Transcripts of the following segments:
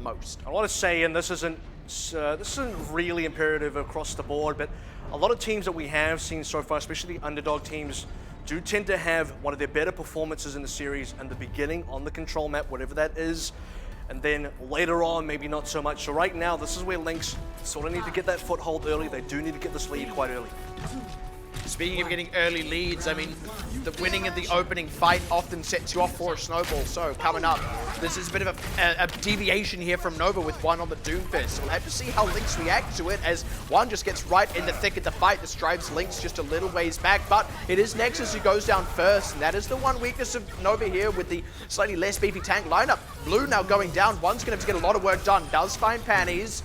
most. I want to say, and this isn't really imperative across the board, but a lot of teams that we have seen so far, especially the underdog teams, do tend to have one of their better performances in the series in the beginning on the control map, whatever that is, and then later on, maybe not so much. So right now, this is where LYNX sort of need to get that foothold early. They do need to get this lead quite early. Speaking of getting early leads, I mean, the winning of the opening fight often sets you off for a snowball. So coming up, this is a bit of a deviation here from Nova with one on the Doomfist. We'll have to see how LYNX react to it as one just gets right in the thick of the fight. This drives LYNX just a little ways back, but it is Nexus who goes down first, and that is the one weakness of Nova here with the slightly less beefy tank lineup. Blue now going down. One's going to have to get a lot of work done. Does find Panties.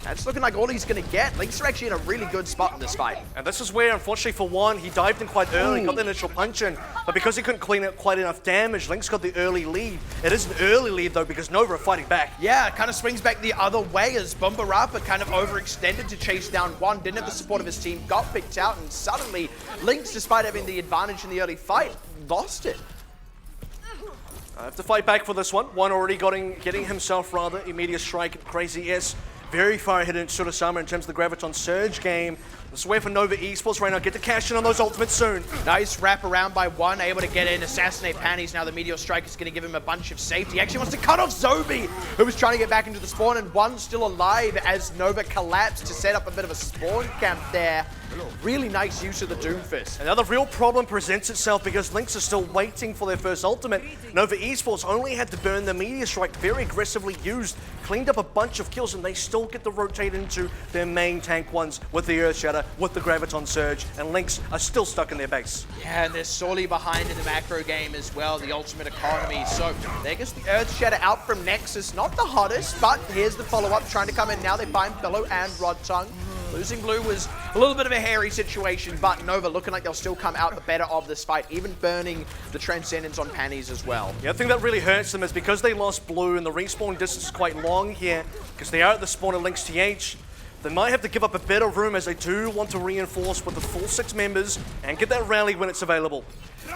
That's looking like all he's going to get. LYNX are actually in a really good spot in this fight. And this is where, unfortunately for one, he dived in quite early, got the initial punch in, but because he couldn't clean up quite enough damage, LYNX got the early lead. It is an early lead, though, because Nova are fighting back. Yeah, it kind of swings back the other way as Bumbarapa kind of overextended to chase down one, didn't have the support of his team, got picked out, and suddenly LYNX, despite having the advantage in the early fight, lost it. I have to fight back for this one. One already getting himself, rather, immediate strike, Crazy S. Very far ahead in Surasama in terms of the Graviton Surge game. This is where for Nova Esports right now, get to cash in on those ultimates soon. Nice wrap around by one, able to get in, assassinate Panties. Now the Meteor Strike is going to give him a bunch of safety. He actually wants to cut off Zobi, who was trying to get back into the spawn, and one still alive as Nova collapsed to set up a bit of a spawn camp there. Really nice use of the Doomfist. Another real problem presents itself because LYNX are still waiting for their first ultimate. Nova Esports only had to burn the Meteor Strike, very aggressively used, cleaned up a bunch of kills, and they still get to rotate into their main tank ones with the Earth Shatter, with the Graviton Surge, and LYNX are still stuck in their base. Yeah, and they're sorely behind in the macro game as well, the ultimate economy. So there goes the Earth Shatter out from Nexus. Not the hottest, but here's the follow-up trying to come in. Now they find Fellow and Rod Tongue. Losing Blue was a little bit of a hairy situation, but Nova looking like they'll still come out the better of this fight, even burning the Transcendence on Panties as well. Yeah, I think that really hurts them is because they lost Blue and the respawn distance is quite long here, because they are at the spawn of LYNX TH. They might have to give up a bit of room as they do want to reinforce with the full 6 members and get that rally when it's available.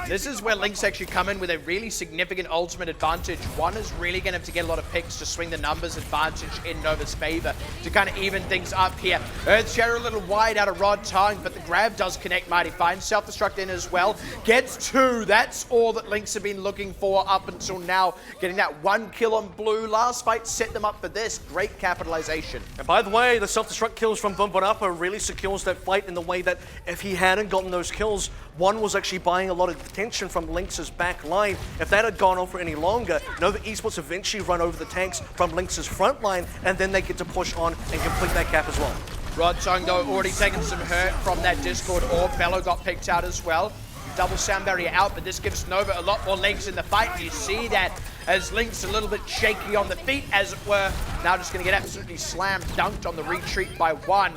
This is where LYNX actually come in with a really significant ultimate advantage. One is really going to have to get a lot of picks to swing the numbers advantage in Nova's favor to kind of even things up here. Earth Shatter a little wide out of Rod Tongue, but the grab does connect mighty fine. Self-destruct in as well. Gets 2. That's all that LYNX have been looking for up until now. Getting that 1 kill on Blue. Last fight set them up for this. Great capitalization. And by the way, the self-destruct kills from Bumbarapa really secures that fight in the way that if he hadn't gotten those kills, one was actually buying a lot of attention from LYNX's back line. If that had gone on for any longer, Nova Esports eventually run over the tanks from LYNX's front line, and then they get to push on and complete that cap as well. Rod Tongue, though, already taking some hurt from that Discord orb. Fellow got picked out as well. Double sound barrier out, but this gives Nova a lot more legs in the fight. You see that as LYNX a little bit shaky on the feet, as it were. Now just going to get absolutely slam dunked on the retreat by one.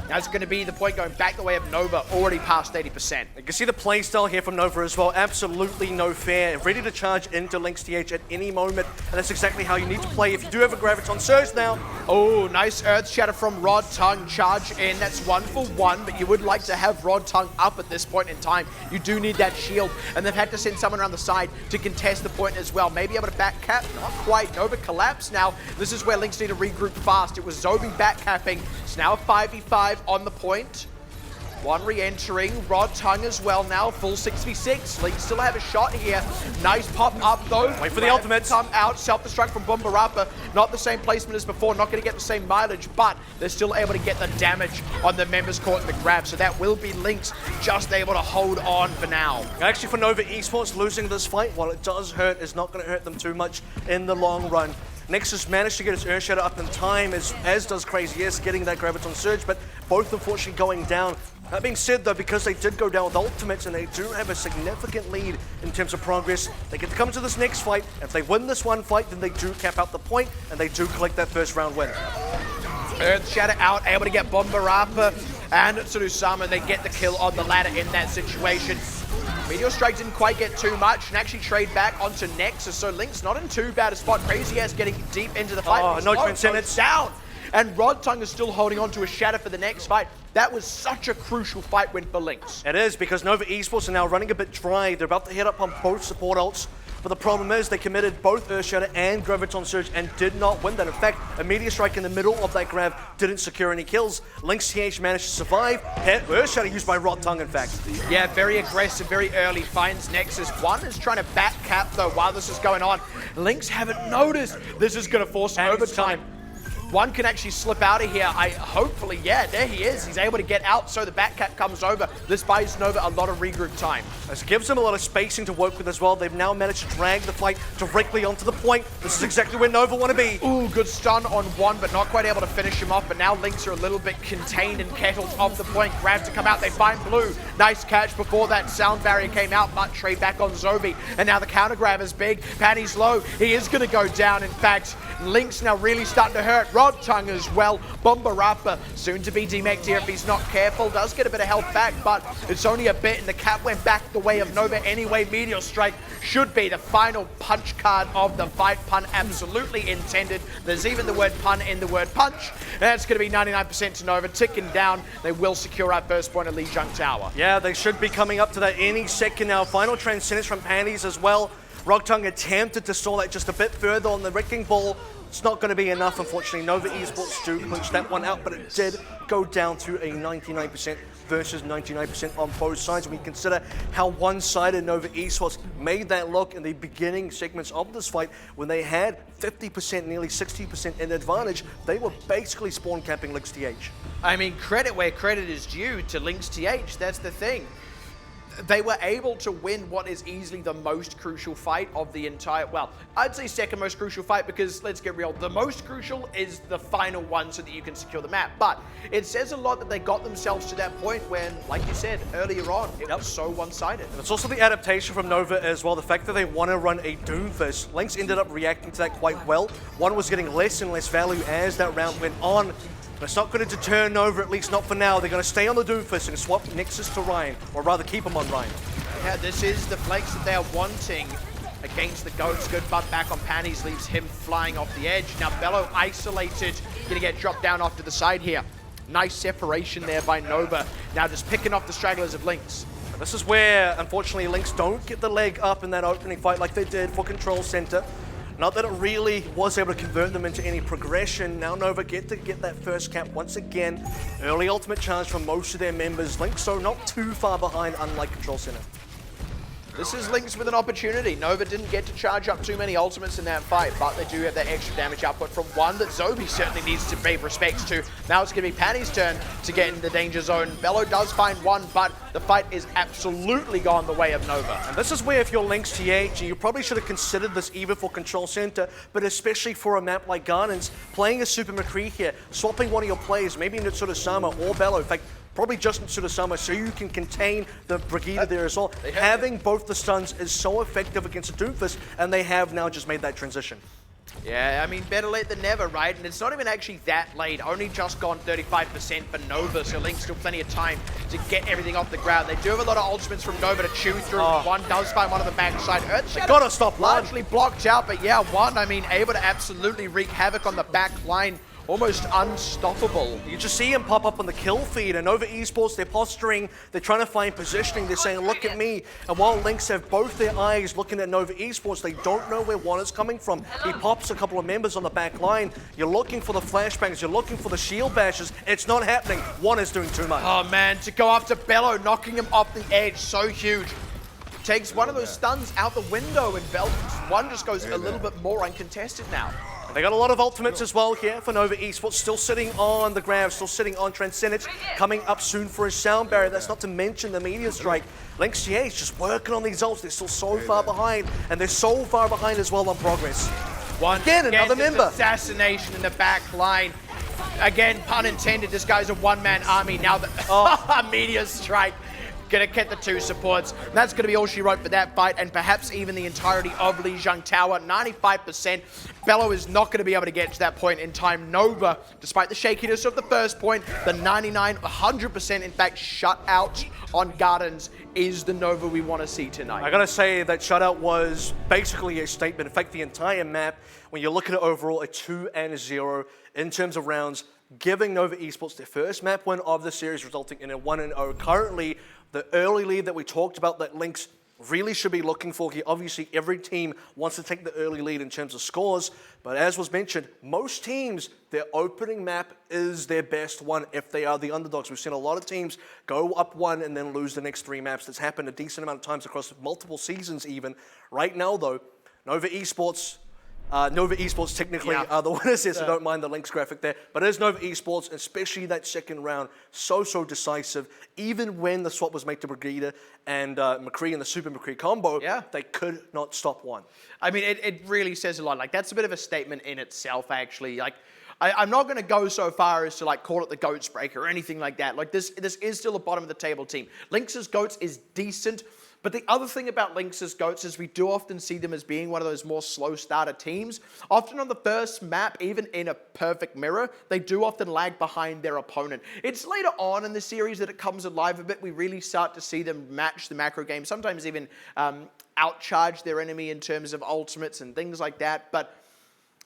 Now it's going to be the point going back the way of Nova, already past 80%. You can see the playstyle here from Nova as well. Absolutely no fear. Ready to charge into LYNX TH at any moment. And that's exactly how you need to play if you do have a Graviton Surge now. Oh, nice Earth Shatter from Rod Tongue. Charge in. That's 1 for 1, but you would like to have Rod Tongue up at this point in time. You do need that shield. And they've had to send someone around the side to contest the point as well. Maybe able to back cap. Not quite. Nova collapse now. This is where LYNX need to regroup fast. It was Zobi back capping. It's now a 5v5 on the point. One re-entering, Rod Tongue as well now, full 6v6. LYNX still have a shot here. Nice pop up though. Wait for the ultimate. Come out, self-destruct from Bumbarapa. Not the same placement as before, not going to get the same mileage, but they're still able to get the damage on the members caught in the grab. So that will be LYNX just able to hold on for now. Actually for Nova Esports, losing this fight, while it does hurt, is not going to hurt them too much in the long run. Nexus managed to get his Earth Shatter up in time, as does Crazy S, getting that Graviton Surge, but both unfortunately going down. That being said though, because they did go down with ultimates and they do have a significant lead in terms of progress, they get to come to this next fight. If they win this one fight, then they do cap out the point and they do collect that first round win. Earth Shatter out, able to get Bumbarapa and Surasama. They get the kill on the ladder in that situation. Meteor Strike didn't quite get too much and actually trade back onto Nexus, so LYNX not in too bad a spot. Crazy S getting deep into the fight. Oh, no Transcendence down. And Rod Tongue is still holding on to a Shatter for the next fight. That was such a crucial fight win for LYNX. It is, because Nova Esports are now running a bit dry. They're about to hit up on both support ults. but the problem is they committed both Earthshatter and Graviton Surge and did not win that. In fact, a Meteor Strike in the middle of that grab didn't secure any kills. LYNX TH managed to survive. Earthshatter used by Rot Tongue, in fact. Yeah, very aggressive, very early, finds Nexus. One is trying to back cap, though, while this is going on. LYNX haven't noticed. This is going to force overtime. One can actually slip out of here. Hopefully, yeah, there he is. He's able to get out, so the back cap comes over. This buys Nova a lot of regroup time. This gives them a lot of spacing to work with as well. They've now managed to drag the fight directly onto the point. This is exactly where Nova want to be. Ooh, good stun on one, but not quite able to finish him off. But now LYNX are a little bit contained and kettled off the point. Grab to come out, they find Blue. Nice catch before that sound barrier came out, but trade back on Zobi. And now the counter grab is big. Panny's low. He is going to go down. In fact, LYNX now really starting to hurt. Rod Tongue as well. Bombarappa, soon to be demected here if he's not careful. Does get a bit of health back, but it's only a bit, and the cap went back the way of Nova anyway. Meteor Strike should be the final punch card of the fight. Pun absolutely intended. There's even the word pun in the word punch. That's going to be 99% to Nova. Ticking down. They will secure our first point at Lijiang Tower. Yeah, they should be coming up to that any second now. Final Transcendence from Panties as well. Rogtung attempted to stall that just a bit further on the Wrecking Ball. It's not going to be enough, unfortunately. Nova Esports do punch that one out, but it did go down to a 99% versus 99% on both sides. When we consider how one-sided Nova Esports made that look in the beginning segments of this fight, when they had 50%, nearly 60% in advantage, they were basically spawn camping LYNX TH. I mean, credit where credit is due to LYNX TH. That's the thing. They were able to win what is easily the most crucial fight of the entire, well, I'd say second most crucial fight, because let's get real, the most crucial is the final one so that you can secure the map. But it says a lot that they got themselves to that point when, like you said earlier on, it was so one-sided. And it's also the adaptation from Nova as well, the fact that they want to run a Doomfist. LYNX ended up reacting to that quite well. One was getting less and less value as that round went on. But it's not going to deter Nova, at least not for now. They're going to stay on the Doomfist and swap Nexus to Ryan, or rather keep him on Ryan. Yeah, this is the flex that they are wanting against the Goats. Good butt back on Panties, leaves him flying off the edge. Now Bello isolated, going to get dropped down off to the side here. Nice separation there by Nova. Now just picking off the stragglers of LYNX. This is where, unfortunately, LYNX don't get the leg up in that opening fight like they did for Control Center. Not that it really was able to convert them into any progression. Now Nova get that first cap once again. Early ultimate charge from most of their members. LYNX, so not too far behind, unlike Control Center. This is LYNX with an opportunity. Nova didn't get to charge up too many ultimates in that fight, but they do have that extra damage output from one that Zobi certainly needs to pay respects to. Now it's going to be Panny's turn to get in the danger zone. Bello does find one, but the fight is absolutely gone the way of Nova. And this is where, if you're LYNX TH, you probably should have considered this even for Control Center, but especially for a map like Gardens, playing a Super McCree here, swapping one of your players, maybe Nitsuru-sama or Bello, in fact, probably just Nitsuru-sama, so you can contain the Brigida there as well. Having both the stuns is so effective against a Doomfist, and they have now just made that transition. Yeah, I mean, better late than never, right? And it's not even actually that late. Only just gone 35% for Nova, so LYNX still plenty of time to get everything off the ground. They do have a lot of ultimates from Nova to chew through. One does find one on the backside. Earthshatter gotta stop largely blocked out, but yeah, one, I mean, able to absolutely wreak havoc on the back line. Almost unstoppable. You just see him pop up on the kill feed, and Nova Esports, they're posturing, they're trying to find positioning, they're saying, look at me. And while LYNX have both their eyes looking at Nova Esports, they don't know where one is coming from. He pops a couple of members on the back line. You're looking for the flashbangs, you're looking for the shield bashes. It's not happening. One is doing too much. Oh man, to go after Bello, knocking him off the edge, so huge. Takes one of those stuns out the window, and one just goes a little bit more uncontested now. They got a lot of ultimates as well here for Nova Esports, still sitting on the grab, still sitting on Transcendence, coming up soon for his sound barrier. That's not to mention the Meteor Strike. LYNX TH just working on these ults. They're still so far behind, and they're so far behind as well on progress. Again, another member. Assassination in the back line. Again, pun intended, this guy's a one-man army. Now the Meteor Strike. Gonna get the two supports. And that's gonna be all she wrote for that fight, and perhaps even the entirety of Lijiang Tower. 95%. Bello is not gonna be able to get to that point in time. Nova, despite the shakiness of the first point, the 99, 100% in fact shutout on Gardens is the Nova we want to see tonight. I gotta say that shutout was basically a statement. In fact, the entire map, when you look at it overall, a 2-0 in terms of rounds, giving Nova Esports their first map win of the series, resulting in a 1-0. Currently, the early lead that we talked about that LYNX really should be looking for here. Obviously, every team wants to take the early lead in terms of scores, but as was mentioned, most teams, their opening map is their best one if they are the underdogs. We've seen a lot of teams go up one and then lose the next 3 maps. That's happened a decent amount of times across multiple seasons even. Right now, though, Nova Esports technically are the winners here, so don't mind the LYNX graphic there. But it is Nova Esports, especially that second round, so decisive. Even when the swap was made to Brigida and McCree and the Super McCree combo, they could not stop one. I mean, it really says a lot. Like, that's a bit of a statement in itself, actually. Like, I'm not going to go so far as to like call it the GOATS break or anything like that. Like, this is still a bottom of the table team. LYNX's GOATS is decent. But the other thing about LYNX's GOATS is we do often see them as being one of those more slow starter teams. Often on the first map, even in a perfect mirror, they do often lag behind their opponent. It's later on in the series that it comes alive a bit. We really start to see them match the macro game, sometimes even outcharge their enemy in terms of ultimates and things like that. But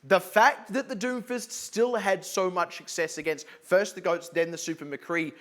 the fact that the Doomfist still had so much success against first the GOATS, then the Super McCree,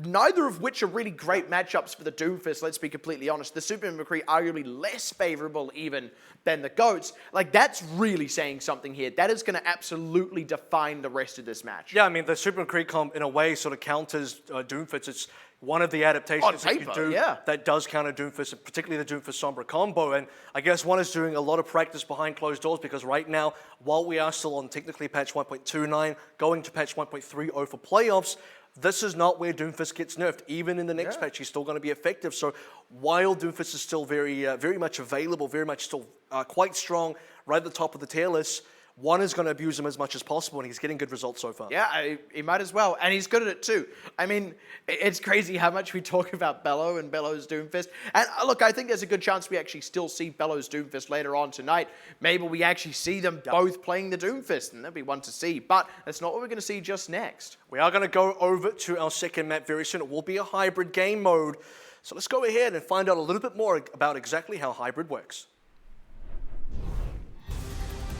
neither of which are really great matchups for the Doomfist, let's be completely honest. The Super McCree arguably less favorable even than the GOATS. Like, that's really saying something here. That is going to absolutely define the rest of this match. Yeah, I mean, the Super McCree comp, in a way, sort of counters Doomfist. It's one of the adaptations that you do that does counter Doomfist, particularly the Doomfist Sombra combo. And I guess one is doing a lot of practice behind closed doors, because right now, while we are still on technically patch 1.29, going to patch 1.30 for playoffs, this is not where Doomfist gets nerfed. Even in the next patch, he's still going to be effective. So while Doomfist is still very much available, very much still quite strong, right at the top of the tier list, one is going to abuse him as much as possible, and he's getting good results so far. Yeah, he might as well, and he's good at it too. I mean, it's crazy how much we talk about Bello and Bello's Doomfist. And look, I think there's a good chance we actually still see Bello's Doomfist later on tonight. Maybe we actually see them both playing the Doomfist, and that'd be one to see. But that's not what we're going to see just next. We are going to go over to our second map very soon. It will be a hybrid game mode. So let's go ahead and find out a little bit more about exactly how hybrid works.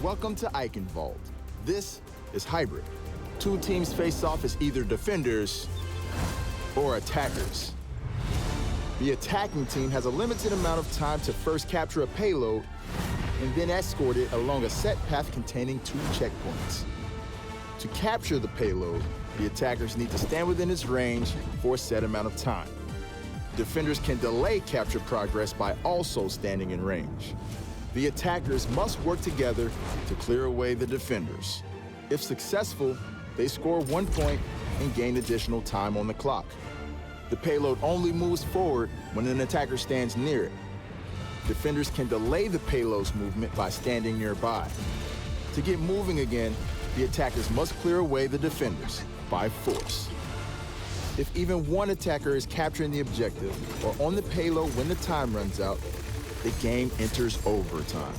Welcome to Eichenwald. This is hybrid. 2 teams face off as either defenders or attackers. The attacking team has a limited amount of time to first capture a payload and then escort it along a set path containing 2 checkpoints. To capture the payload, the attackers need to stand within its range for a set amount of time. Defenders can delay capture progress by also standing in range. The attackers must work together to clear away the defenders. If successful, they score 1 point and gain additional time on the clock. The payload only moves forward when an attacker stands near it. Defenders can delay the payload's movement by standing nearby. To get moving again, the attackers must clear away the defenders by force. If even one attacker is capturing the objective or on the payload when the time runs out, the game enters overtime.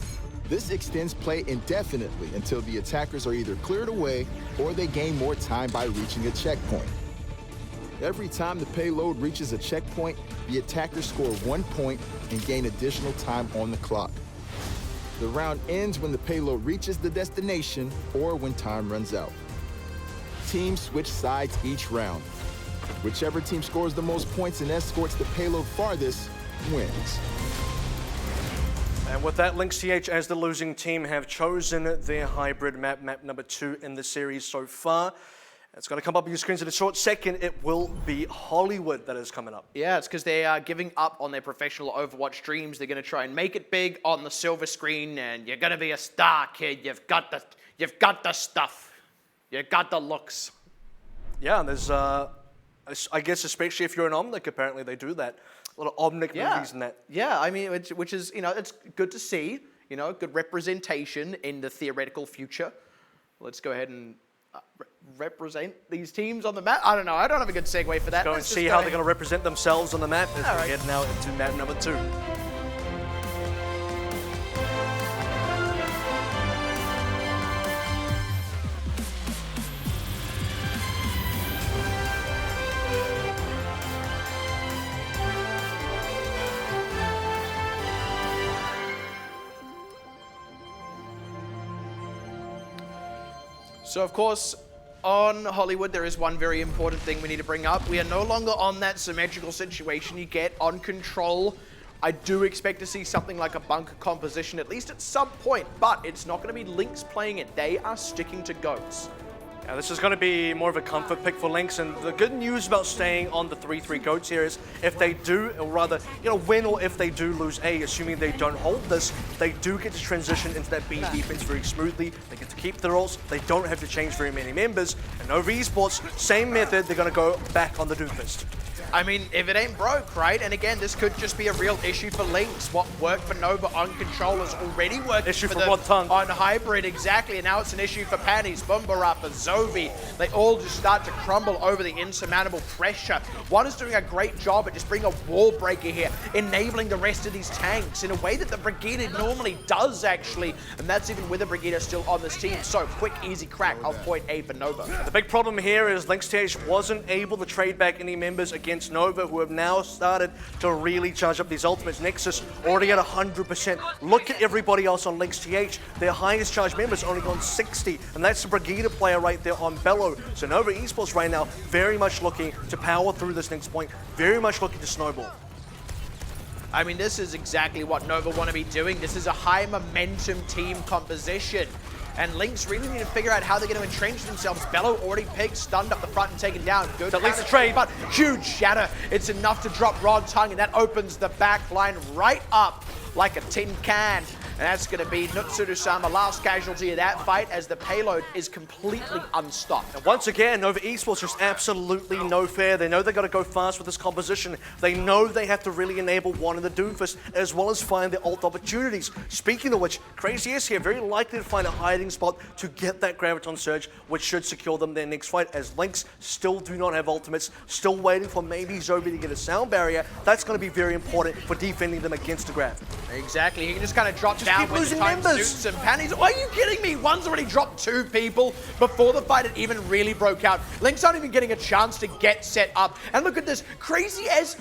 This extends play indefinitely until the attackers are either cleared away or they gain more time by reaching a checkpoint. Every time the payload reaches a checkpoint, the attackers score 1 point and gain additional time on the clock. The round ends when the payload reaches the destination or when time runs out. Teams switch sides each round. Whichever team scores the most points and escorts the payload farthest wins. And with that, LYNX as the losing team have chosen their hybrid map, map number 2 in the series so far. It's going to come up on your screens in a short second. It will be Hollywood that is coming up. Yeah, it's because they are giving up on their professional Overwatch streams. They're going to try and make it big on the silver screen, and you're going to be a star, kid. You've got the stuff. You got the looks. Yeah, and there's, I guess, especially if you're an Omnic, apparently they do that. A lot of Omnic movies in that. Yeah, I mean, which is, it's good to see, good representation in the theoretical future. Let's go ahead and represent these teams on the map. I don't know. I don't have a good segue for that. Let's go and see how they're going to represent themselves on the map as we get now into map number 2. So, of course, on Hollywood, there is one very important thing we need to bring up. We are no longer on that symmetrical situation you get on Control I do expect to see something like a bunker composition, at least at some point, but it's not going to be LYNX playing it. They are sticking to goats. Yeah, this is going to be more of a comfort pick for LYNX, and the good news about staying on the 3-3 goats here is if they do, or rather, win, or if they do lose A, assuming they don't hold this, they do get to transition into that B defense very smoothly. They get to keep their ults, they don't have to change very many members, and over Esports, same method, they're going to go back on the Doomfist. I mean, if it ain't broke, right? And again, this could just be a real issue for LYNX. What worked for Nova on controllers already worked issue for the, Rod Tongue. on hybrid, exactly. And now it's an issue for Panties, Bumbarappa, Zovi. They all just start to crumble over the insurmountable pressure. One is doing a great job at just bringing a wall breaker here, enabling the rest of these tanks in a way that the Brigida normally does, actually. And that's even with the Brigida still on this team. So, quick, easy crack of point A for Nova. The big problem here is LYNX wasn't able to trade back any members against Nova, who have now started to really charge up these ultimates. Nexus already at 100%. Look at everybody else on LYNX. Their highest charge members only gone 60, and that's the Brigida player right there on Bello. So Nova Esports right now very much looking to power through this next point, very much looking to snowball. I mean, this is exactly what Nova want to be doing. This is a high momentum team composition. And LYNX really need to figure out how they're going to entrench themselves. Bello already picked, stunned up the front and taken down. Good at least a trade, but huge shatter. It's enough to drop Rod Tongue, and that opens the back line right up like a tin can. And that's going to be Nutsuru-sama, last casualty of that fight, as the payload is completely unstopped. And once again, Nova Esports just absolutely no fair. They know they got to go fast with this composition. They know they have to really enable one in the Doomfist, as well as find the ult opportunities. Speaking of which, Crazy S here very likely to find a hiding spot to get that Graviton Surge, which should secure them their next fight, as LYNX still do not have ultimates, still waiting for maybe Zobi to get a sound barrier. That's going to be very important for defending them against the Grav. Exactly, he can just kind of drop down keep when the losing time members. suits him. Panties, are you kidding me? One's already dropped 2 people before the fight had even really broke out. LYNX aren't even getting a chance to get set up. And look at this, Crazy S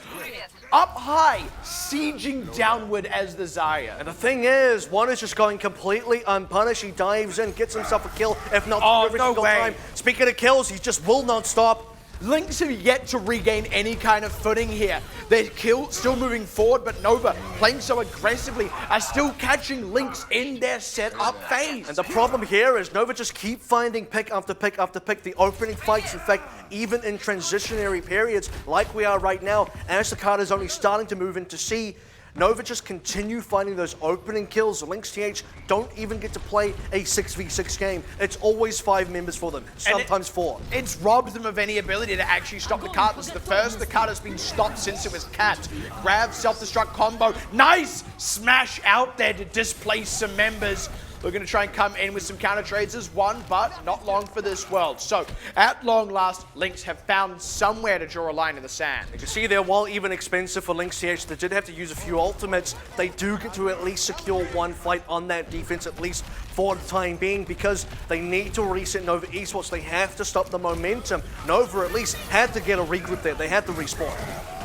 up high, sieging downward as the Zarya. And the thing is, one is just going completely unpunished. He dives in, gets himself a kill, if not every single time. Speaking of kills, he just will not stop. LYNX have yet to regain any kind of footing here. They're still moving forward, but Nova, playing so aggressively, are still catching LYNX in their setup phase. And the problem here is Nova just keep finding pick after pick after pick. The opening fights, in fact, even in transitionary periods like we are right now, as the card is only starting to move into C, Nova just continue finding those opening kills. LYNX don't even get to play a 6v6 game. It's always 5 members for them, sometimes 4. It's robbed them of any ability to actually stop the card. This is the first the card has been stopped since it was capped. Grab, self-destruct combo. Nice smash out there to displace some members. We're going to try and come in with some counter trades as one, but not long for this world. So, at long last, LYNX have found somewhere to draw a line in the sand. You can see there, while even expensive for LYNX, they did have to use a few ultimates. They do get to at least secure one fight on that defense, at least for the time being, because they need to reset Nova Esports. They have to stop the momentum. Nova at least had to get a regroup there. They had to respawn.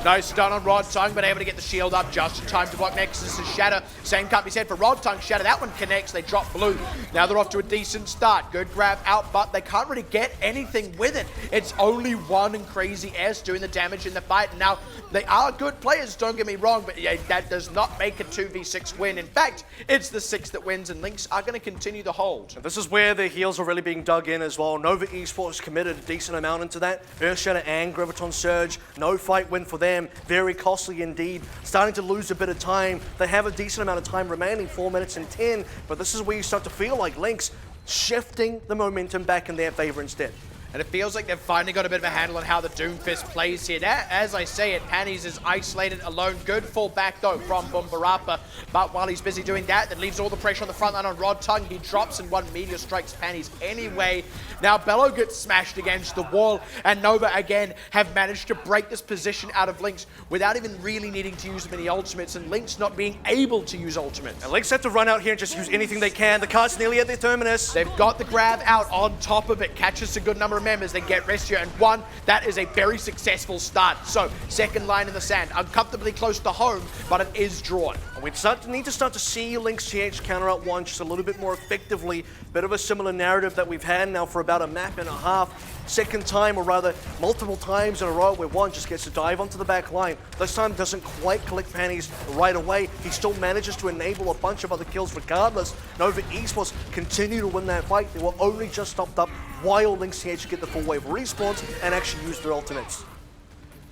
Nice stun on Rod Tongue, but able to get the shield up just in time to block Nexus's Shatter. Same can't be said for Rod Tongue. Shatter, that one connects. They drop blue. Now they're off to a decent start. Good grab out, but they can't really get anything with it. It's only one and Crazy S doing the damage in the fight. Now, they are good players, don't get me wrong, but yeah, that does not make a 2v6 win. In fact, it's the 6 that wins, and LYNX are going to continue the hold. And this is where the heels are really being dug in as well. Nova Esports committed a decent amount into that. Earthshatter and Graviton Surge. No fight win for them. Very costly indeed. Starting to lose a bit of time. They have a decent amount of time remaining, 4 minutes and 10. But this is where you start to feel like LYNX shifting the momentum back in their favor instead. And it feels like they've finally got a bit of a handle on how the Doomfist plays here. That, as I say it, Panties is isolated alone. Good fall back, though, from Bumbarappa. But while he's busy doing that, that leaves all the pressure on the front line on Rod Tongue. He drops and one meteor strikes Panties anyway. Now Bello gets smashed against the wall, and Nova, again, have managed to break this position out of LYNX without even really needing to use many ultimates, and LYNX not being able to use ultimates. And LYNX have to run out here and just use anything they can. The card's nearly at their terminus. They've got the grab out on top of it. Catches a good number of members. They get Rescue, and one, that is a very successful start. So, second line in the sand. Uncomfortably close to home, but it is drawn. We need to start to see LYNX TH counter out one just a little bit more effectively. Bit of a similar narrative that we've had now for about a map and a half. Second time, or rather multiple times in a row, where one just gets to dive onto the back line. This time doesn't quite collect panties right away. He still manages to enable a bunch of other kills regardless. Nova Esports continue to win that fight. They were only just stopped up while LYNX TH get the full wave of respawns and actually use their ultimates.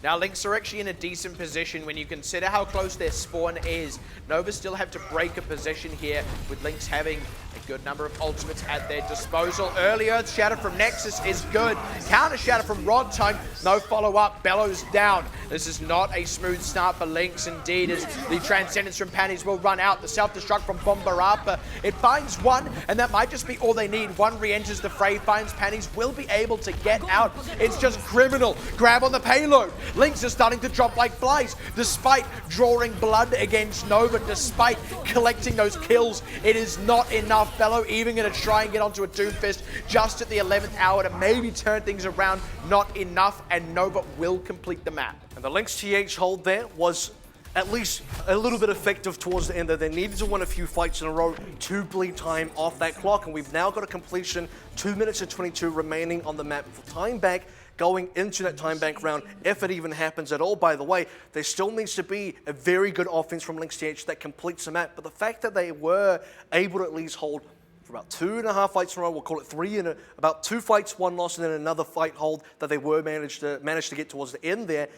Now, LYNX are actually in a decent position when you consider how close their spawn is. Nova still have to break a position here, with LYNX having a good number of ultimates at their disposal. Early Earth Shatter from Nexus is good. Counter Shatter from Rod Tongue, no follow-up. Bellows down. This is not a smooth start for LYNX indeed, as the Transcendence from Panties will run out. The self-destruct from Bombarapa, it finds one, and that might just be all they need. One re-enters the fray, finds Panties, will be able to get out. It's just criminal. Grab on the payload. LYNX are starting to drop like flies, despite drawing blood against Nova, despite collecting those kills. It is not enough. Bello even going to try and get onto a Doomfist just at the 11th hour to maybe turn things around. Not enough, and Nova will complete the map. And the LYNX TH hold there was at least a little bit effective towards the end there. They needed to win a few fights in a row to bleed time off that clock, and we've now got a completion, 2 minutes and 22 remaining on the map for time back. Going into that time bank round, if it even happens at all, by the way, there still needs to be a very good offense from LYNX TH that completes the map. But the fact that they were able to at least hold for about 2.5 fights in a row, we'll call it 3, and about 2 fights, 1 loss, and then another fight hold that they were managed to get towards the end there.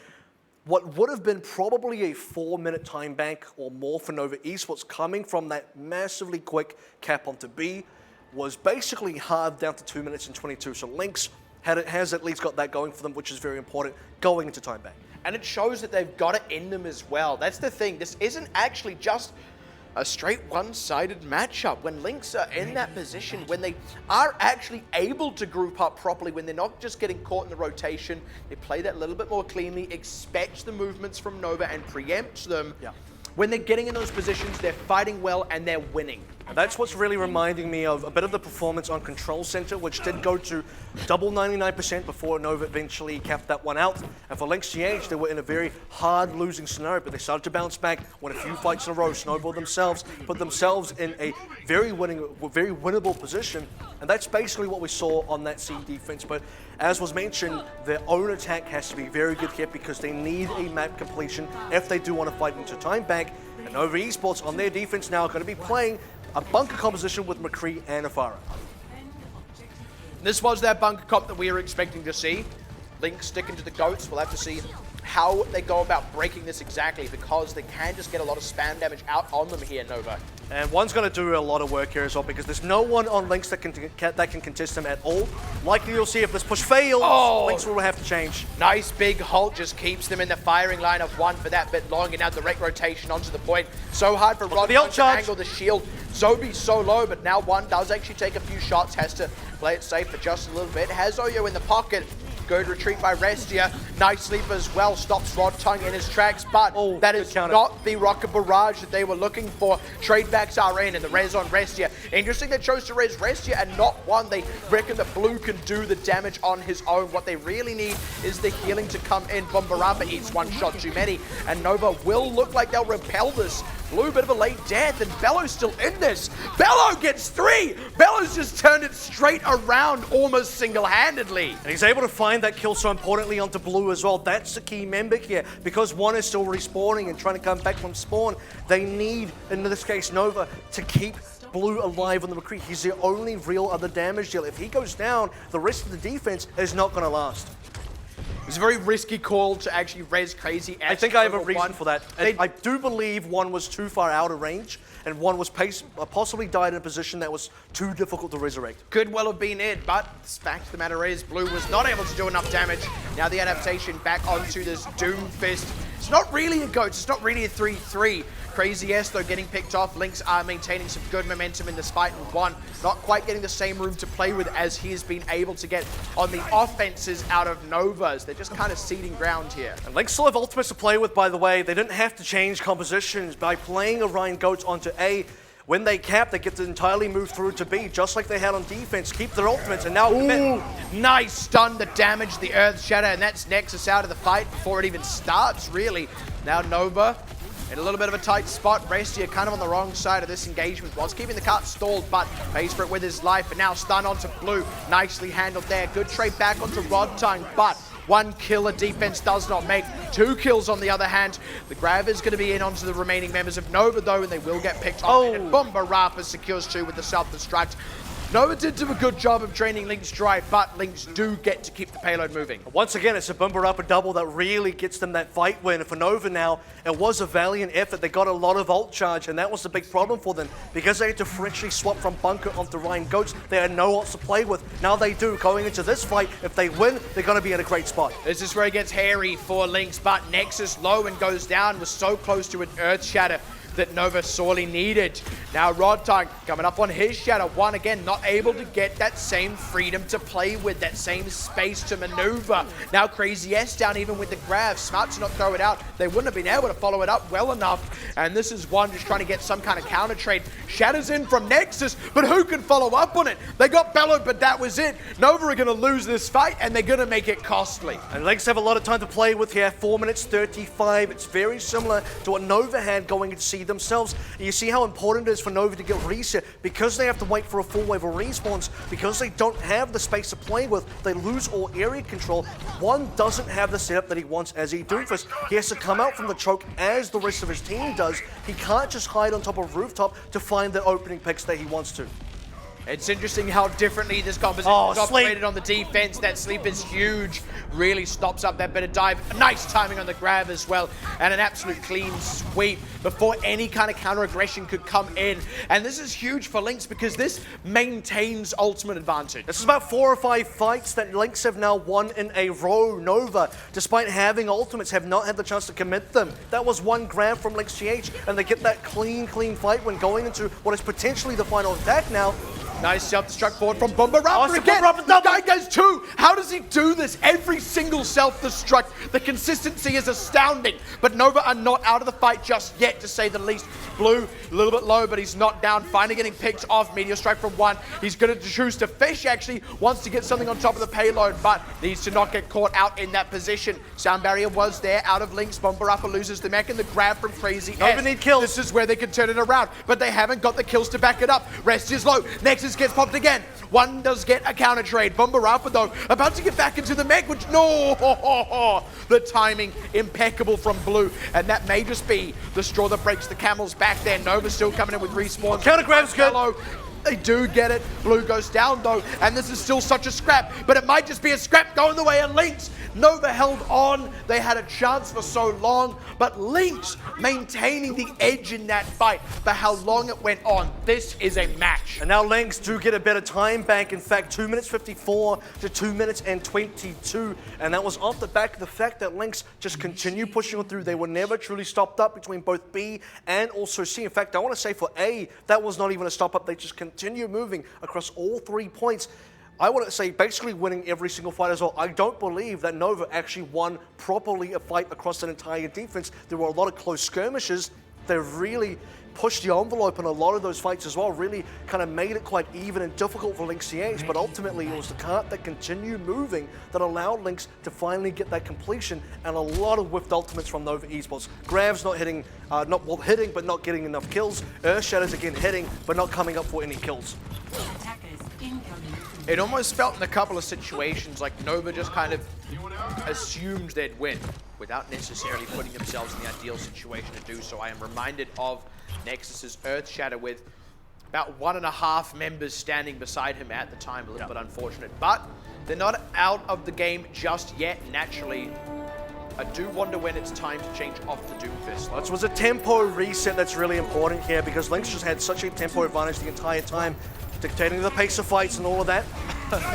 What would have been probably a 4-minute time bank or more for Nova Esports coming from that massively quick cap onto B was basically halved down to 2 minutes and 22. So LYNX has at least got that going for them, which is very important going into time bank. And it shows that they've got it in them as well. That's the thing. This isn't actually just a straight one-sided matchup. When LYNX are in that position, when they are actually able to group up properly, when they're not just getting caught in the rotation, they play that a little bit more cleanly, expect the movements from Nova and preempt them. Yeah. When they're getting in those positions, they're fighting well and they're winning. And that's what's really reminding me of a bit of the performance on Control Center, which did go to double 99% before Nova eventually capped that one out. And for LYNX TH, they were in a very hard losing scenario, but they started to bounce back, won a few fights in a row, snowballed themselves, put themselves in a very winnable position. And that's basically what we saw on that C defense. But as was mentioned, their own attack has to be very good here because they need a map completion if they do want to fight into time bank. And Nova Esports on their defense now are going to be playing a bunker composition with McCree and Afara. This was that bunker comp that we were expecting to see. LYNX sticking to the goats. We'll have to see how they go about breaking this exactly, because they can just get a lot of spam damage out on them here, Nova. And one's going to do a lot of work here as well, because there's no one on LYNX that can contest them at all. Likely you'll see if this push fails, LYNX will have to change. Nice big halt just keeps them in the firing line of one for that bit long, and now direct rotation onto the point. So hard for Rod to angle the shield. Zobi so low, but now one does actually take a few shots, has to play it safe for just a little bit. Has Oyo in the pocket. Good retreat by Restia. Nice sleep as well. Stops Rod Tongue in his tracks, but that is not the rocket barrage that they were looking for. Trade backs are in, and the res on Restia. Interesting they chose to res Restia and not one. They reckon that Blue can do the damage on his own. What they really need is the healing to come in. Bombarapa eats one shot too many, and Nova will look like they'll repel this. Blue, bit of a late death, and Bello's still in this. Bello gets 3! Bello's just turned it straight around almost single-handedly. And he's able to find that kill so importantly onto Blue as well. That's the key member here, because one is still respawning and trying to come back from spawn. They need, in this case, Nova, to keep Blue alive on the McCree. He's the only real other damage deal. If he goes down, the rest of the defense is not going to last. It's a very risky call to actually res Crazy. I think I have a reason for that. I do believe one was too far out of range, and one was possibly died in a position that was too difficult to resurrect. Could well have been it, but the fact of the matter is Blue was not able to do enough damage. Now the adaptation back onto this Doomfist. It's not really a GOAT, it's not really a 3-3. Crazy S, though, getting picked off. LYNX are maintaining some good momentum in the fight, and one not quite getting the same room to play with as he has been able to get on the offenses out of Novas. They're just kind of ceding ground here. And LYNX still have ultimates to play with, by the way. They didn't have to change compositions by playing Orion Goats onto A. When they cap, they get to entirely move through to B, just like they had on defense. Keep their ultimates, and now nice stun that damaged the Earth Shatter, and that's Nexus out of the fight before it even starts, really. Now Nova In a little bit of a tight spot, Restia kind of on the wrong side of this engagement. Was keeping the cart stalled, but pays for it with his life. And now stun onto Blue. Nicely handled there. Good trade back onto Rodtang, but one kill a defense does not make. 2 kills on the other hand. The grab is going to be in onto the remaining members of Nova though, and they will get picked off. And Bombarapa secures 2 with the self-destruct. Nova did do a good job of draining LYNX dry, but LYNX do get to keep the payload moving. Once again, it's a Bombarapa double that really gets them that fight win. For Nova now, it was a valiant effort. They got a lot of ult charge, and that was the big problem for them. Because they had to freshly swap from Bunker onto Ryan Goats, they had no ults to play with. Now they do. Going into this fight, if they win, they're going to be in a great spot. This is where it gets hairy for LYNX, but Nexus low and goes down. Was so close to an Earth Shatter that Nova sorely needed. Now Rodtang coming up on his Shadow. One again, not able to get that same freedom to play with, that same space to maneuver. Now Crazy S down even with the grab. Smart to not throw it out. They wouldn't have been able to follow it up well enough. And this is one just trying to get some kind of counter trade. Shatters in from Nexus, but who can follow up on it? They got bellowed, but that was it. Nova are going to lose this fight, and they're going to make it costly. And LYNX have a lot of time to play with here. 4 minutes 35. It's very similar to what Nova had going into seed themselves. You see how important it is for Nova to get reset because they have to wait for a full wave of respawns, because they don't have the space to play with. They lose all area control. One doesn't have the setup that he wants as a Doomfist. He has to come out from the choke as the rest of his team does. He can't just hide on top of rooftop to find the opening picks that he wants to. It's interesting how differently this composition is operated on the defense. That sleep is huge. Really stops up that bit of dive. Nice timing on the grab as well. And an absolute clean sweep before any kind of counter-aggression could come in. And this is huge for LYNX because this maintains ultimate advantage. This is about 4 or 5 fights that LYNX have now won in a row. Nova, despite having ultimates, have not had the chance to commit them. That was one grab from LYNX GH, and they get that clean fight when going into what is potentially the final attack now. Nice self-destruct forward from Bombarapa again. The guy goes 2. How does he do this? Every single self-destruct. The consistency is astounding. But Nova are not out of the fight just yet, to say the least. Blue, a little bit low, but he's not down. Finally getting picked off. Meteor Strike from 1. He's going to choose to fish, actually. Wants to get something on top of the payload, but needs to not get caught out in that position. Sound barrier was there out of LYNX. Bombarapa loses the mech, and the grab from Crazy S. Nova need kills. This is where they can turn it around, but they haven't got the kills to back it up. Rest is low. Nexus gets popped again. One does get a counter trade. Bombarapa though, about to get back into the mech, which the timing impeccable from Blue, and that may just be the straw that breaks the camel's back there. Nova still coming in with respawns. Counter grab's good. They do get it. Blue goes down though, and this is still such a scrap, but it might just be a scrap going the way of LYNX. Nova held on. They had a chance for so long, but LYNX maintaining the edge in that fight for how long it went on. This is a match. And now LYNX do get a better time back. In fact, 2 minutes 54 to 2 minutes and 22. And that was off the back of the fact that LYNX just continued pushing through. They were never truly stopped up between both B and also C. In fact, I want to say for A, that was not even a stop up. They just continue moving across all 3 points. I want to say basically winning every single fight as well. I don't believe that Nova actually won properly a fight across an entire defense. There were a lot of close skirmishes. They really pushed the envelope in a lot of those fights as well, really kind of made it quite even and difficult for LYNX CH, but ultimately it was the cart that continued moving that allowed LYNX to finally get that completion, and a lot of whiffed ultimates from Nova Esports. Grav's not hitting, hitting but not getting enough kills. Earthshatter's again hitting but not coming up for any kills. It almost felt in a couple of situations like Nova just kind of assumed they'd win without necessarily putting themselves in the ideal situation to do so. I am reminded of Nexus's Earthshatter with about 1.5 members standing beside him at the time. A little bit unfortunate, but they're not out of the game just yet. Naturally, I do wonder when it's time to change off the Doomfist. Well, this was a tempo reset that's really important here because LYNX just had such a tempo advantage the entire time, dictating the pace of fights and all of that.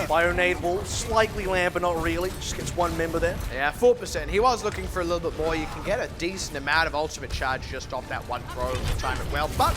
Bionade will slightly land, but not really. Just gets 1 member there. Yeah, 4%. He was looking for a little bit more. You can get a decent amount of ultimate charge just off that 1 throw to time it well. But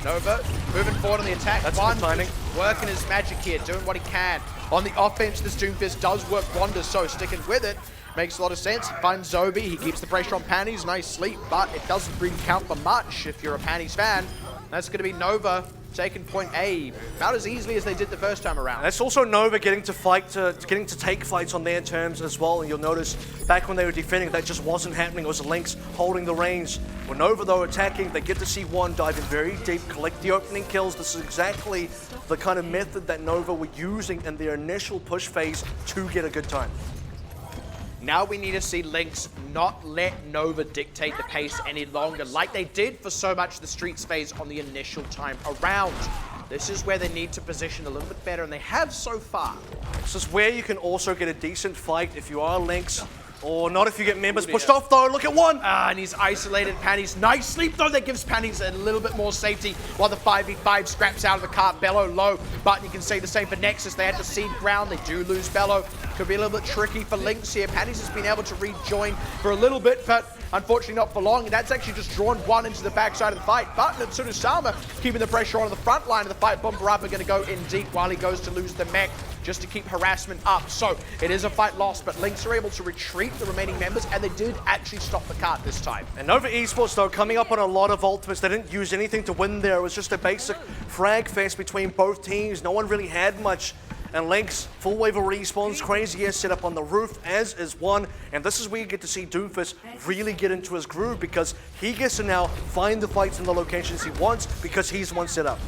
Nova moving forward on the attack. That's good timing. Working his magic here, doing what he can. On the offense, this Doomfist does work wonders, so sticking with it makes a lot of sense. He finds Zobi, he keeps the pressure on Panties, nice sleep, but it doesn't really count for much if you're a Panties fan. That's going to be Nova taken point A about as easily as they did the first time around. That's also Nova getting to take fights on their terms as well. And you'll notice back when they were defending, that just wasn't happening. It was LYNX holding the reins. When Nova, though, attacking, they get to see one dive in very deep, collect the opening kills. This is exactly the kind of method that Nova were using in their initial push phase to get a good time. Now we need to see LYNX not let Nova dictate the pace any longer, like they did for so much the Streets phase on the initial time around. This is where they need to position a little bit better, and they have so far. This is where you can also get a decent fight if you are LYNX, or not if you get members pushed off, though. Look at one! And he's isolated Panties. Nice sleep, though. That gives Panties a little bit more safety while the 5v5 scraps out of the cart. Bello low, but you can say the same for Nexus. They had to cede ground. They do lose Bello. Could be a little bit tricky for LYNX here. Panties has been able to rejoin for a little bit, but unfortunately not for long. And that's actually just drawn one into the backside of the fight. But Tsurusama keeping the pressure on the front line of the fight. Bumbarapa are going to go in deep while he goes to lose the mech, just to keep harassment up. So it is a fight lost, but LYNX are able to retreat the remaining members, and they did actually stop the cart this time. And Nova Esports, though, coming up on a lot of ultimates. They didn't use anything to win there. It was just a basic frag fest between both teams. No one really had much. And LYNX, full wave of respawns, Crazy Ass set up on the roof, as is one. And this is where you get to see Doomfist really get into his groove, because he gets to now find the fights in the locations he wants, because he's one set up.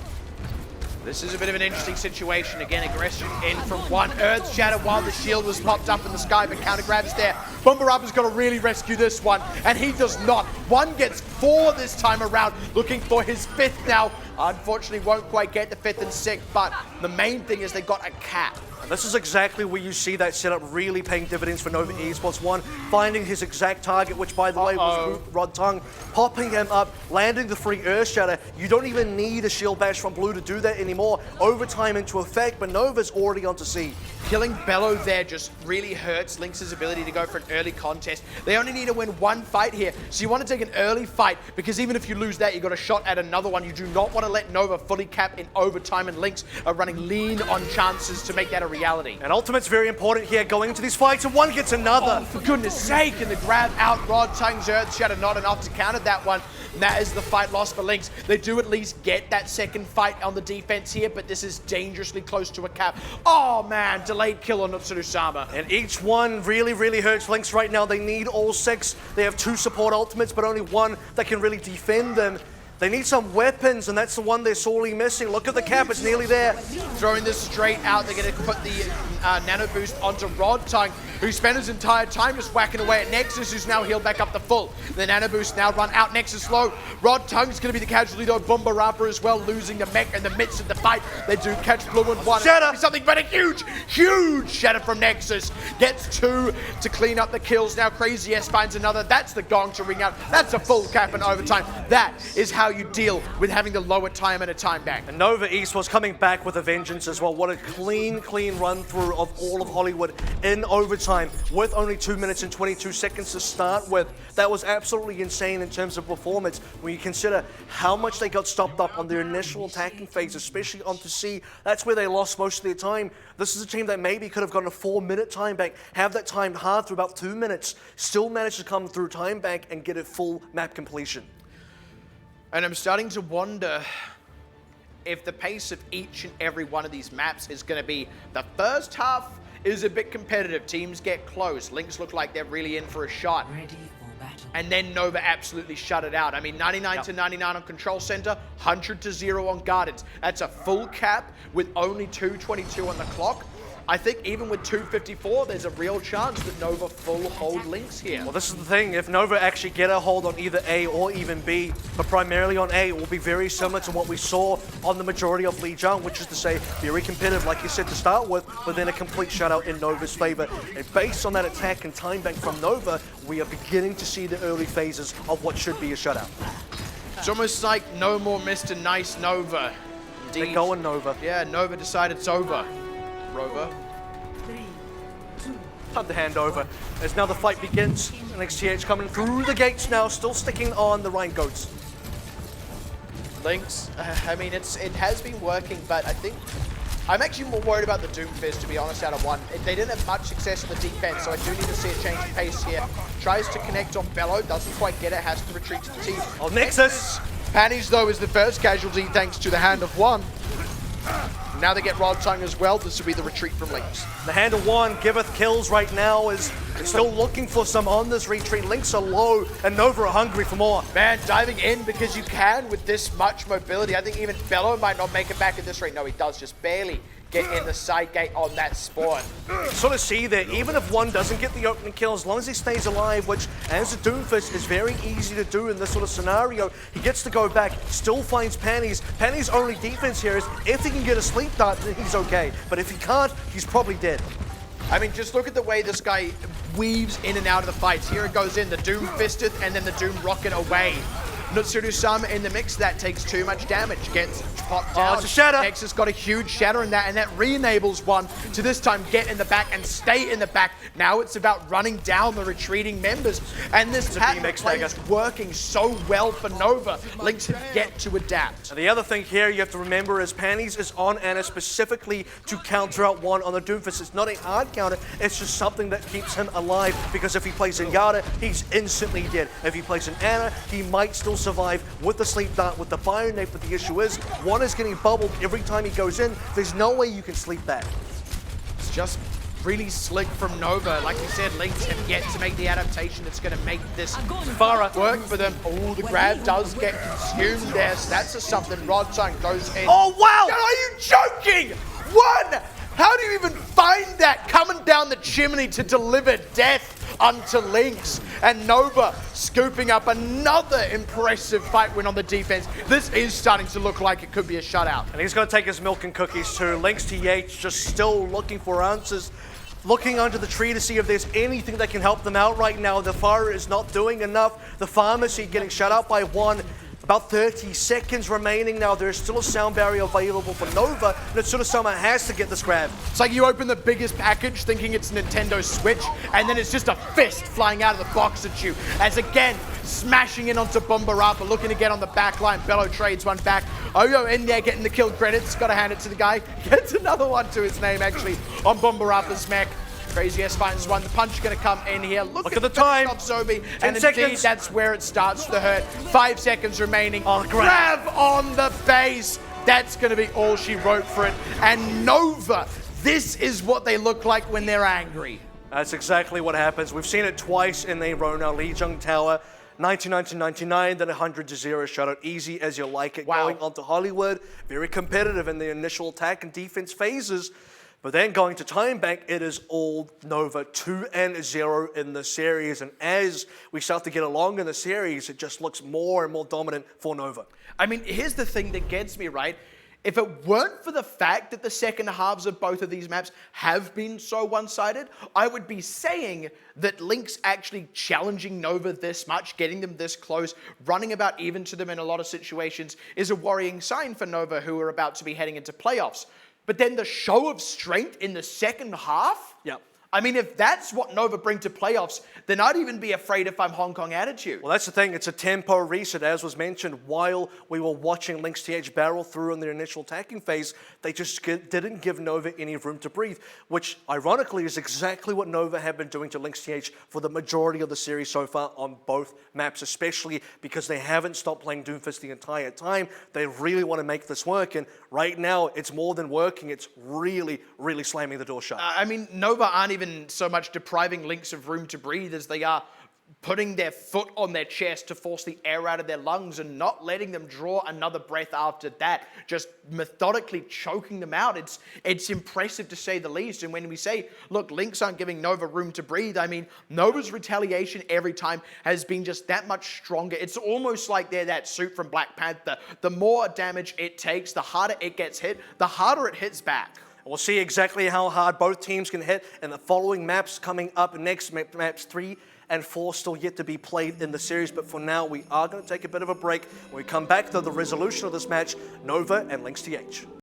This is a bit of an interesting situation. Again, aggression in from one. Earth Shatter while the shield was popped up in the sky, but counter grabs there. Bumbarappa's got to really rescue this one, and he does not. One gets 4 this time around, looking for his 5th now. Unfortunately, won't quite get the 5th and 6th, but the main thing is they got a cap. And this is exactly where you see that setup really paying dividends for Nova Esports. One, finding his exact target, which by the way was Rod Tongue, popping him up, landing the free Earth Shatter. You don't even need a shield bash from Blue to do that anymore. Overtime into effect, but Nova's already onto C. Killing Bello there just really hurts LYNX's ability to go for an early contest. They only need to win one fight here, so you want to take an early fight, because even if you lose that, you got a shot at another one. You do not want to let Nova fully cap in overtime, and LYNX are running lean on chances to make that a reality. And Ultimate's very important here, going into these fights, and one gets another. Oh, for goodness sake, and the grab out, Rod Tongue's Earth Shatter, not enough to counter that one. And that is the fight lost for LYNX. They do at least get that second fight on the defense here, but this is dangerously close to a cap. Oh man, delayed kill on Tsurusama. And each one really, really hurts LYNX right now. They need all 6. They have 2 support ultimates, but only one that can really defend them. They need some weapons, and that's the one they're sorely missing. Look at the cap, it's nearly there. Throwing this straight out, they're going to put the nano boost onto Rod Tongue, who spent his entire time just whacking away at Nexus, who's now healed back up to full. The nano boost now run out, Nexus low. Rod Tongue's going to be the casualty though. Bumbarappa as well, losing the mech in the midst of the fight. They do catch Blue and one. Shatter! Something but a huge shatter from Nexus. Gets 2 to clean up the kills. Now Crazy S finds another. That's the gong to ring out. That's a full cap in overtime. That is how you deal with having the lower time and a time back. And Nova Esports coming back with a vengeance as well. What a clean run through of all of Hollywood in overtime with only 2 minutes and 22 seconds to start with. That was absolutely insane in terms of performance when you consider how much they got stopped up on their initial attacking phase, especially onto C. That's where they lost most of their time. This is a team that maybe could have gotten a 4-minute time bank, have that timed hard through about 2 minutes, still managed to come through time bank and get a full map completion. And I'm starting to wonder if the pace of each and every one of these maps is going to be the first half is a bit competitive. Teams get close. LYNX look like they're really in for a shot. Ready for battle. And then Nova absolutely shut it out. I mean, 99 to 99 on Control Center, 100 to 0 on Gardens. That's a full cap with only 2:22 on the clock. I think even with 2:54, there's a real chance that Nova full hold LYNX here. Well, this is the thing. If Nova actually get a hold on either A or even B, but primarily on A, it will be very similar to what we saw on the majority of Lijiang, which is to say, very competitive, like you said, to start with, but then a complete shutout in Nova's favor. And based on that attack and time bank from Nova, we are beginning to see the early phases of what should be a shutout. It's almost like no more Mr. Nice Nova. They're going Nova. Yeah, Nova decided it's over. Rover. Time to hand over as now the fight begins. NXTH coming through the gates now, still sticking on the Rhine Goats. LYNX, I mean, it has been working, but I think I'm actually more worried about the Doomfist, to be honest, out of one. They didn't have much success in the defense, so I do need to see a change of pace here. Tries to connect on Bello, doesn't quite get it, has to retreat to the team. Oh, Nexus! Panties, though, is the first casualty thanks to the hand of one. Now they get Rod Tongue as well. This will be the retreat from Lynx. The hand of one giveth kills right now, is still looking for some on this retreat. Lynx are low and Nova are hungry for more. Man, diving in because you can with this much mobility. I think even Bello might not make it back in this rate. No, he does just barely get in the side gate on that spawn. Sort of see that even if one doesn't get the opening kill, as long as he stays alive, which as a Doomfist is very easy to do in this sort of scenario, he gets to go back, still finds Panties. Panties' only defense here is if he can get a sleep dart, then he's okay. But if he can't, he's probably dead. I mean, just look at the way this guy weaves in and out of the fights. Here it goes in, the Doom Fisted, and then the Doom Rocket away. Nutsuru-sama in the mix, that takes too much damage. Gets popped down. It's a shatter. Nexus got a huge shatter in that, and that re-enables one to this time get in the back and stay in the back. Now it's about running down the retreating members. And this pattern of play is working so well for Nova. Lynx have yet to adapt. And the other thing here you have to remember is Panties is on Anna specifically to counter out one on the Doomfist. It's not a hard counter, it's just something that keeps him alive, because if he plays in Yada, he's instantly dead. If he plays in Anna, he might still survive with the sleep dart, with the fire nade, but the issue is one is getting bubbled every time he goes in. There's no way you can sleep that. It's just really slick from Nova. Like you said, Lynx have yet to make the adaptation that's going to make this Farah work for them. Oh, the grab does get consumed there. So that's a something. Rod Tongue goes in. Oh, wow! Are you joking? One! How do you even find that coming down the chimney to deliver death unto Lynx? And Nova scooping up another impressive fight win on the defense. This is starting to look like it could be a shutout. And he's going to take his milk and cookies too. Lynx TH just still looking for answers. Looking under the tree to see if there's anything that can help them out right now. The fire is not doing enough. The pharmacy getting shut out by one. About 30 seconds remaining now. There's still a sound barrier available for Nova. Nutsuru-sama has to get this grab. It's like you open the biggest package thinking it's Nintendo Switch, and then it's just a fist flying out of the box at you. As again, smashing in onto Bombarapa, looking to get on the back line. Bello trades one back. Oyo in there getting the kill credits. Got to hand it to the guy. Gets another one to his name, actually, on Bombarapa's mech. Crazy S finds one. The punch is going to come in here. Look at the time. Of Zobi. 10 and seconds. Indeed, that's where it starts to hurt. 5 seconds remaining. Oh, grab on the base. That's going to be all she wrote for it. And Nova, this is what they look like when they're angry. That's exactly what happens. We've seen it twice in the Rona Lijiang Tower. 99-99, then 100-0 shutout. Easy as you like it. Wow. Going onto Hollywood. Very competitive in the initial attack and defense phases. But then going to Time Bank, it is all Nova, 2-0 in the series. And as we start to get along in the series, it just looks more and more dominant for Nova. I mean, here's the thing that gets me, right? If it weren't for the fact that the second halves of both of these maps have been so one-sided, I would be saying that Lynx actually challenging Nova this much, getting them this close, running about even to them in a lot of situations is a worrying sign for Nova, who are about to be heading into playoffs. But then the show of strength in the second half? Yep. I mean, if that's what Nova bring to playoffs, then I'd even be afraid if I'm Hong Kong Attitude. Well, that's the thing. It's a tempo reset, as was mentioned, while we were watching LYNX TH barrel through in their initial attacking phase. They just didn't give Nova any room to breathe, which ironically is exactly what Nova have been doing to LYNX TH for the majority of the series so far on both maps, especially because they haven't stopped playing Doomfist the entire time. They really want to make this work, and right now it's more than working. It's really, really slamming the door shut. I mean, Nova aren't even so much depriving Lynx of room to breathe as they are putting their foot on their chest to force the air out of their lungs and not letting them draw another breath after that, just methodically choking them out. It's impressive to say the least. And when we say, look, Lynx aren't giving Nova room to breathe, I mean, Nova's retaliation every time has been just that much stronger. It's almost like they're that suit from Black Panther. The more damage it takes, the harder it gets hit, the harder it hits back. We'll see exactly how hard both teams can hit in the following maps coming up next. Maps 3 and 4 still yet to be played in the series, but for now we are going to take a bit of a break. When we come back, though, the resolution of this match, Nova and LYNX TH.